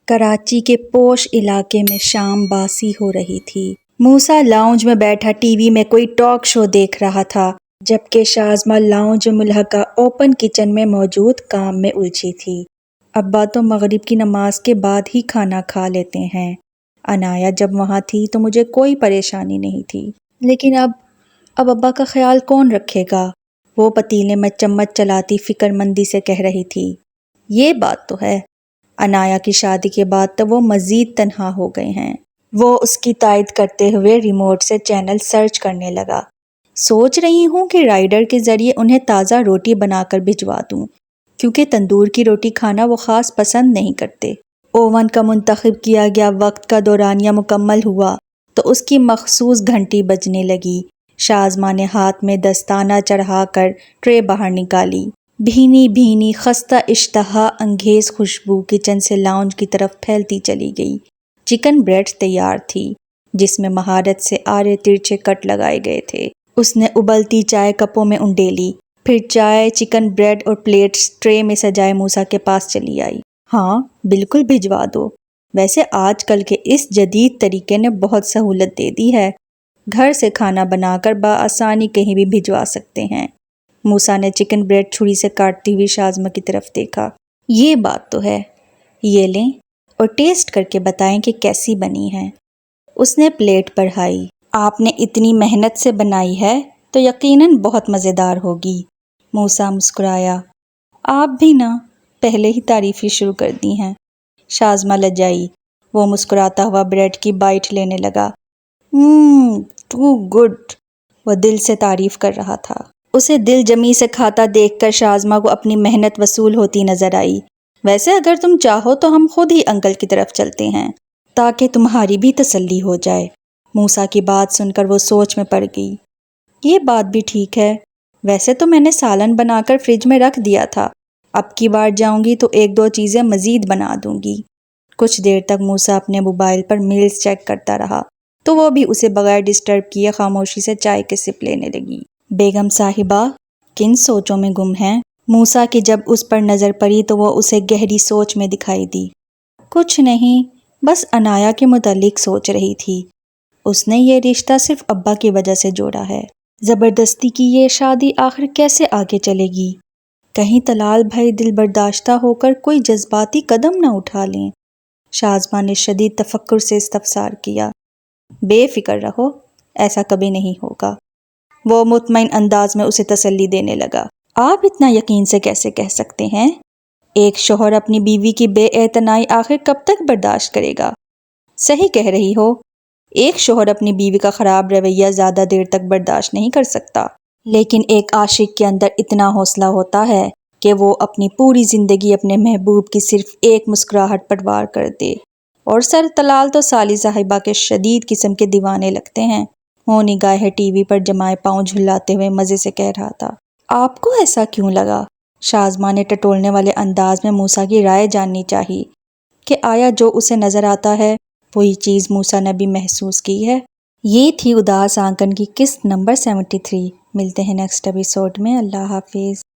کراچی کے پوش علاقے میں شام باسی ہو رہی تھی۔ موسیٰ لاؤنج میں بیٹھا ٹی وی میں کوئی ٹاک شو دیکھ رہا تھا، جبکہ شاذمہ لاؤنج ملحقہ اوپن کچن میں موجود کام میں الجھی تھی۔ ابا تو مغرب کی نماز کے بعد ہی کھانا کھا لیتے ہیں۔ عنایہ جب وہاں تھی تو مجھے کوئی پریشانی نہیں تھی، لیکن اب ابا کا خیال کون رکھے گا؟ وہ پتیلے میں چمچ چلاتی فکر مندی سے کہہ رہی تھی۔ یہ بات تو ہے، عنایہ کی شادی کے بعد تو وہ مزید تنہا ہو گئے ہیں۔ وہ اس کی تائید کرتے ہوئے ریموٹ سے چینل سرچ کرنے لگا۔ سوچ رہی ہوں کہ رائڈر کے ذریعے انہیں تازہ روٹی بنا کر بھجوا دوں، کیونکہ تندور کی روٹی کھانا وہ خاص پسند نہیں کرتے۔ اوون کا منتخب کیا گیا وقت کا دورانیہ مکمل ہوا تو اس کی مخصوص گھنٹی بجنے لگی۔ شاذمہ نے ہاتھ میں دستانہ چڑھا کر ٹرے باہر نکالی۔ بھینی بھینی خستہ اشتہا انگیز خوشبو کچن سے لاؤنج کی طرف پھیلتی چلی گئی۔ چکن بریسٹ تیار تھی، جس میں مہارت سے آڑے ترچھے کٹ لگائے گئے تھے۔ اس نے ابلتی چائے کپوں میں انڈیلی، پھر چائے، چکن بریسٹ اور پلیٹس ٹرے میں سجائے موسیٰ کے پاس چلی آئی۔ ہاں بالکل بھجوا دو۔ ویسے آج کل کے اس جدید طریقے نے بہت سہولت دے دی ہے، گھر سے کھانا بنا کر بآسانی کہیں بھی بھجوا سکتے ہیں۔ موسیٰ نے چکن بریسٹ چھری سے کاٹتی ہوئی شاذمہ کی طرف دیکھا۔ یہ بات تو ہے، یہ لیں اور ٹیسٹ کر کے بتائیں کہ کیسی بنی ہے۔ اس نے پلیٹ بڑھائی۔ آپ نے اتنی محنت سے بنائی ہے تو یقیناً بہت مزیدار ہوگی۔ موسیٰ مسکرایا۔ آپ بھی نا پہلے ہی تعریفیں شروع کر دی ہیں۔ شاذمہ لجائی۔ وہ مسکراتا ہوا بریڈ کی بائٹ لینے لگا۔ ٹو گڈ، وہ دل سے تعریف کر رہا تھا۔ اسے دل جمی سے کھاتا دیکھ کر شاذمہ کو اپنی محنت وصول ہوتی نظر آئی۔ ویسے اگر تم چاہو تو ہم خود ہی انکل کی طرف چلتے ہیں، تاکہ تمہاری بھی تسلی ہو جائے۔ موسیٰ کی بات سن کر وہ سوچ میں پڑ گئی۔ یہ بات بھی ٹھیک ہے، ویسے تو میں نے سالن بنا کر فریج میں رکھ دیا تھا، اب کی بار جاؤں گی تو ایک دو چیزیں مزید بنا دوں گی۔ کچھ دیر تک موسیٰ اپنے موبائل پر میلز چیک کرتا رہا تو وہ بھی اسے بغیر ڈسٹرب کیے خاموشی سے چائے کے سپ لینے لگی۔ بیگم صاحبہ کن سوچوں میں گم ہیں؟ موسیٰ کی جب اس پر نظر پڑی تو وہ اسے گہری سوچ میں دکھائی دی۔ کچھ نہیں، بس عنایہ کے متعلق سوچ رہی تھی۔ اس نے یہ رشتہ صرف ابا کی وجہ سے جوڑا ہے۔ زبردستی کی یہ شادی آخر کیسے آگے چلے گی؟ کہیں طلال بھائی دل برداشتہ ہو کر کوئی جذباتی قدم نہ اٹھا لیں۔ شاذمہ نے شدید تفکر سے استفسار کیا۔ بے فکر رہو، ایسا کبھی نہیں ہوگا۔ وہ مطمئن انداز میں اسے تسلی دینے لگا۔ آپ اتنا یقین سے کیسے کہہ سکتے ہیں؟ ایک شوہر اپنی بیوی کی بے اعتنائی آخر کب تک برداشت کرے گا؟ صحیح کہہ رہی ہو، ایک شوہر اپنی بیوی کا خراب رویہ زیادہ دیر تک برداشت نہیں کر سکتا، لیکن ایک عاشق کے اندر اتنا حوصلہ ہوتا ہے کہ وہ اپنی پوری زندگی اپنے محبوب کی صرف ایک مسکراہٹ پر وار کر دے۔ اور سر طلال تو سالی صاحبہ کے شدید قسم کے دیوانے لگتے ہیں۔ وہ نگاہیں ٹی وی پر جمائے پاؤں جھلاتے ہوئے مزے سے کہہ رہا تھا۔ آپ کو ایسا کیوں لگا؟ شاذمہ نے ٹٹولنے والے انداز میں موسیٰ کی رائے جاننی چاہی کہ آیا جو اسے نظر آتا ہے وہی چیز موسیٰ نے بھی محسوس کی ہے۔ یہ تھی اداس آنکن کی قسط نمبر 73۔ ملتے ہیں نیکسٹ ایپیسوڈ میں۔ اللہ حافظ۔